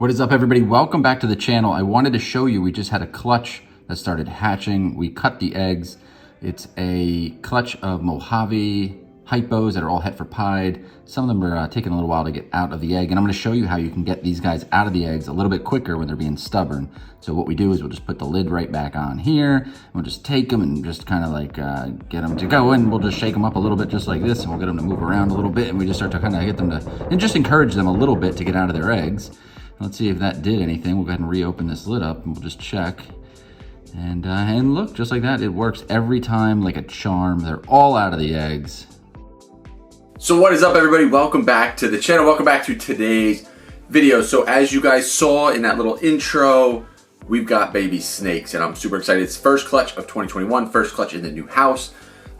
What is up, everybody? Welcome back to the channel. I wanted to show you, we just had a clutch that started hatching. We cut the eggs. It's a clutch of Mojave Hypos that are all het for pied. Some of them are taking a little while to get out of the egg, and I'm going to show you how you can get these guys out of the eggs a little bit quicker when they're being stubborn. So what we do is we'll just put the lid right back on here, and we'll just take them and just kind of like get them to go, and we'll just shake them up a little bit just like this, and we'll get them to move around a little bit, and we just start to kind of get them to, and just encourage them a little bit to get out of their eggs. Let's see if that did anything. We'll go ahead and reopen this lid up and we'll just check. And look, just like that, it works every time like a charm. They're all out of the eggs. So what is up, everybody? Welcome back to the channel. Welcome back to today's video. So as you guys saw in that little intro, we've got baby snakes and I'm super excited. It's first clutch of 2021, first clutch in the new house.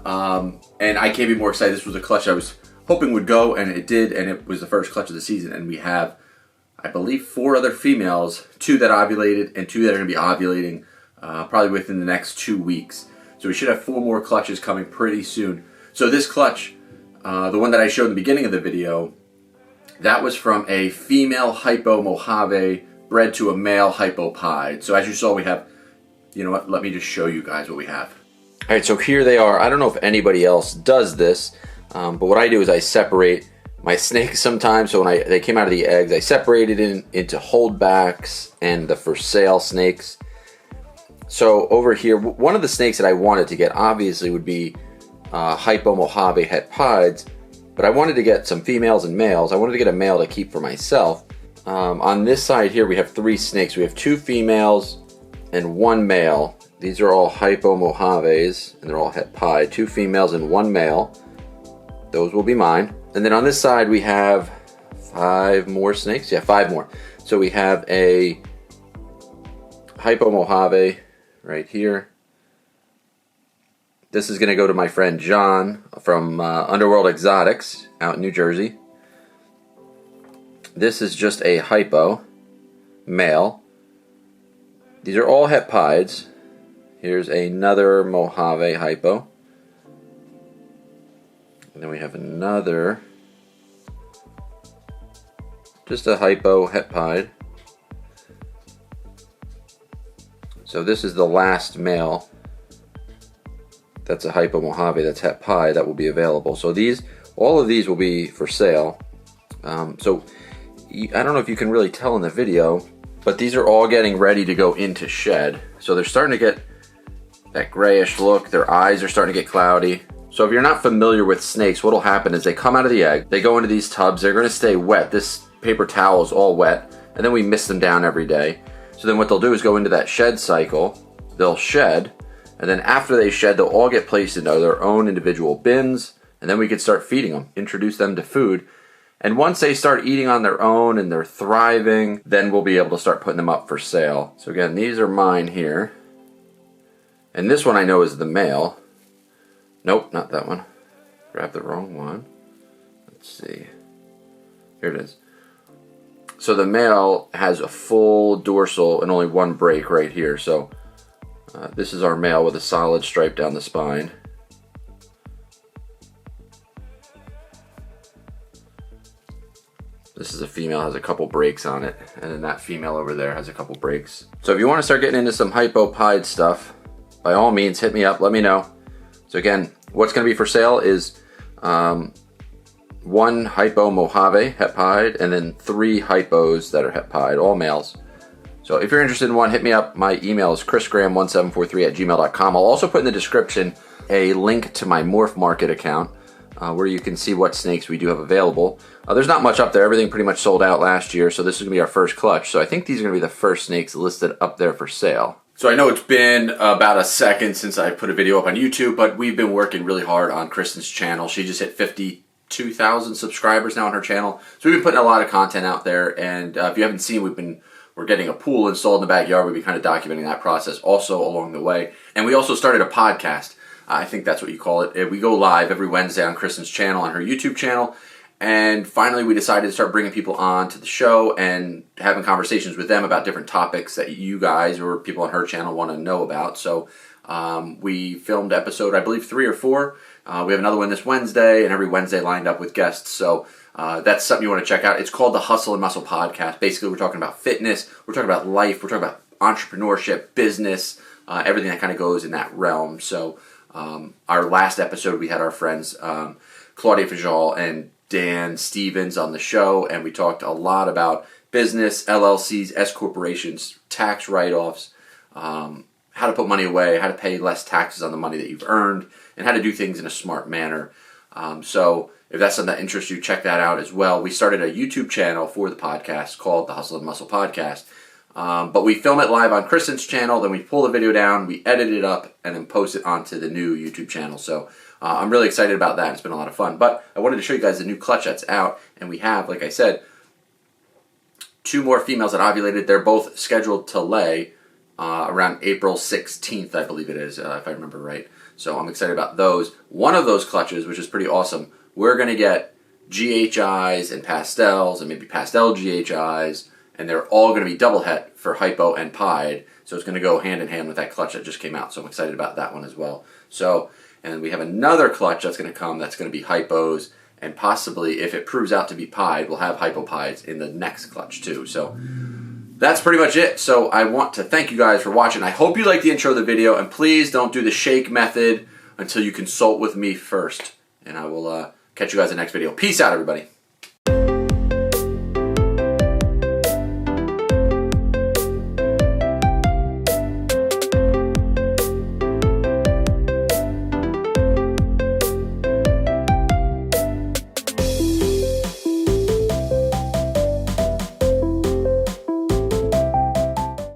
And I can't be more excited. This was a clutch I was hoping would go, and it did, and it was the first clutch of the season. And we have, I believe, 4 other females, 2 that ovulated and 2 that are going to be ovulating probably within the next 2 weeks. So we should have 4 more clutches coming pretty soon. So this clutch, the one that I showed in the beginning of the video, that was from a female Hypo Mojave bred to a male Hypo pied. So as you saw, we have, you know what, let me just show you guys what we have. All right, so here they are. I don't know if anybody else does this, but what I do is I separate my snakes sometimes. So when they came out of the eggs, I separated into holdbacks and the for sale snakes. So over here, one of the snakes that I wanted to get obviously would be Hypo Mojave het pieds, but I wanted to get some females and males. I wanted to get a male to keep for myself. On this side here, we have 3 snakes. We have 2 females and 1 male. These are all Hypo Mojaves, and they're all het pied. 2 females and 1 male. Those will be mine. And then on this side, we have 5 more snakes. Yeah, 5 more. So we have a Hypo Mojave right here. This is going to go to my friend John from Underworld Exotics out in New Jersey. This is just a Hypo male. These are all het pieds. Here's another Mojave Hypo. And then we have another, just a Hypo het pied. So this is the last male that's a Hypo Mojave that's het pied that will be available. So all of these will be for sale. So I don't know if you can really tell in the video, but these are all getting ready to go into shed. So they're starting to get that grayish look. Their eyes are starting to get cloudy. So if you're not familiar with snakes, what will happen is they come out of the egg, they go into these tubs, they're going to stay wet. This paper towel is all wet, and then we mist them down every day. So then what they'll do is go into that shed cycle, they'll shed, and then after they shed, they'll all get placed into their own individual bins, and then we can start feeding them, introduce them to food. And once they start eating on their own and they're thriving, then we'll be able to start putting them up for sale. So again, these are mine here. And this one I know is the male. Nope, not that one. Grabbed the wrong one. Let's see. Here it is. So the male has a full dorsal and only 1 break right here. So this is our male with a solid stripe down the spine. This is a female, has a couple breaks on it. And then that female over there has a couple breaks. So if you want to start getting into some Hypo pied stuff, by all means, hit me up, let me know. So again, what's going to be for sale is 1 Hypo Mojave het pied and then 3 Hypos that are het pied, all males. So if you're interested in one, hit me up. My email is chrisgraham1743@gmail.com. I'll also put in the description a link to my Morph Market account where you can see what snakes we do have available. There's not much up there. Everything pretty much sold out last year, so this is going to be our first clutch. So I think these are going to be the first snakes listed up there for sale. So I know it's been about a second since I put a video up on YouTube, but we've been working really hard on Kristen's channel. She just hit 52,000 subscribers now on her channel. So we've been putting a lot of content out there, and if you haven't seen, we're getting a pool installed in the backyard. We've been kind of documenting that process also along the way. And we also started a podcast. I think that's what you call it. We go live every Wednesday on Kristen's channel, on her YouTube channel. And finally, we decided to start bringing people on to the show and having conversations with them about different topics that you guys or people on her channel want to know about. So we filmed episode, I believe, 3 or 4. We have another one this Wednesday, and every Wednesday lined up with guests. So that's something you want to check out. It's called the Hustle and Muscle Podcast. Basically, we're talking about fitness, we're talking about life, we're talking about entrepreneurship, business, everything that kind of goes in that realm. So our last episode, we had our friends Claudia Fajal and Dan Stevens on the show, and we talked a lot about business, LLCs, S corporations, tax write-offs, how to put money away, how to pay less taxes on the money that you've earned, and how to do things in a smart manner. So if that's something that interests you, check that out as well. We started a YouTube channel for the podcast called the Hustle and Muscle Podcast. But we film it live on Kristen's channel, then we pull the video down, we edit it up, and then post it onto the new YouTube channel. So I'm really excited about that. It's been a lot of fun. But I wanted to show you guys the new clutch that's out, and we have, like I said, 2 more females that ovulated. They're both scheduled to lay around April 16th, I believe it is, if I remember right. So I'm excited about those. One of those clutches, which is pretty awesome, we're going to get GHIs and pastels and maybe pastel GHIs, and they're all going to be double het for Hypo and Pied. So it's going to go hand in hand with that clutch that just came out. So I'm excited about that one as well. So, and we have another clutch that's going to come that's going to be Hypos, and possibly, if it proves out to be Pied, we'll have Hypo Pieds in the next clutch too. So that's pretty much it. So I want to thank you guys for watching. I hope you liked the intro of the video, and please don't do the shake method until you consult with me first. And I will catch you guys in the next video. Peace out, everybody.